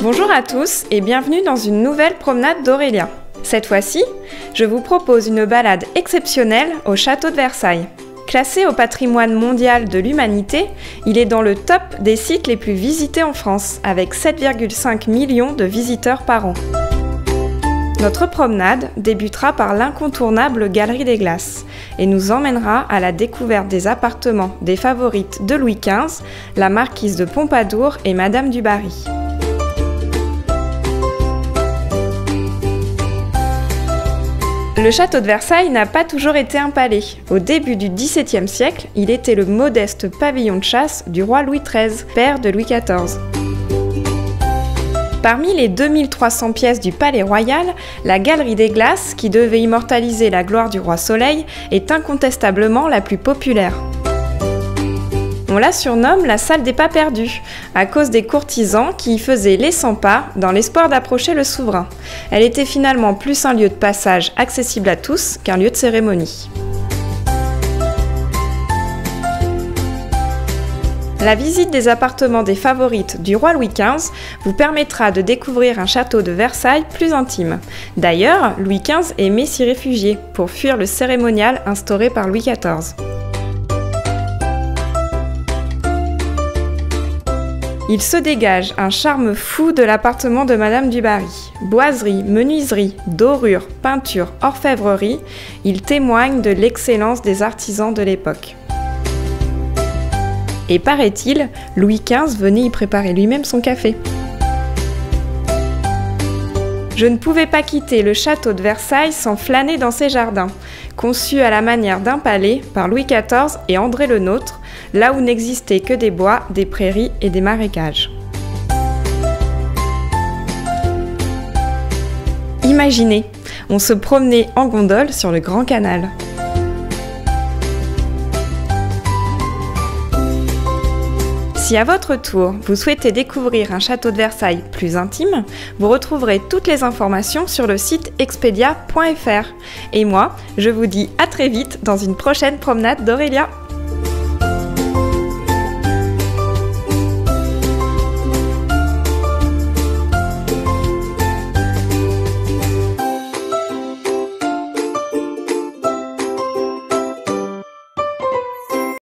Bonjour à tous et bienvenue dans une nouvelle promenade d'Aurélia. Cette fois-ci, je vous propose une balade exceptionnelle au château de Versailles. Classé au patrimoine mondial de l'humanité, il est dans le top des sites les plus visités en France, avec 7,5 millions de visiteurs par an. Notre promenade débutera par l'incontournable Galerie des Glaces et nous emmènera à la découverte des appartements des favorites de Louis XV, la marquise de Pompadour et Madame du Barry. Le château de Versailles n'a pas toujours été un palais. Au début du XVIIe siècle, il était le modeste pavillon de chasse du roi Louis XIII, père de Louis XIV. Parmi les 2300 pièces du Palais Royal, la Galerie des Glaces, qui devait immortaliser la gloire du roi Soleil, est incontestablement la plus populaire. On la surnomme la salle des pas perdus, à cause des courtisans qui y faisaient les 100 pas dans l'espoir d'approcher le souverain. Elle était finalement plus un lieu de passage accessible à tous qu'un lieu de cérémonie. La visite des appartements des favorites du roi Louis XV vous permettra de découvrir un château de Versailles plus intime. D'ailleurs, Louis XV aimait s'y réfugier pour fuir le cérémonial instauré par Louis XIV. Il se dégage un charme fou de l'appartement de Madame du Barry. Boiserie, menuiserie, dorure, peinture, orfèvrerie, il témoigne de l'excellence des artisans de l'époque. Et paraît-il, Louis XV venait y préparer lui-même son café. Je ne pouvais pas quitter le château de Versailles sans flâner dans ses jardins, conçus à la manière d'un palais par Louis XIV et André le Nôtre, là où n'existaient que des bois, des prairies et des marécages. Imaginez, on se promenait en gondole sur le Grand Canal. Si à votre tour, vous souhaitez découvrir un château de Versailles plus intime, vous retrouverez toutes les informations sur le site expedia.fr. Et moi, je vous dis à très vite dans une prochaine promenade d'Aurélia.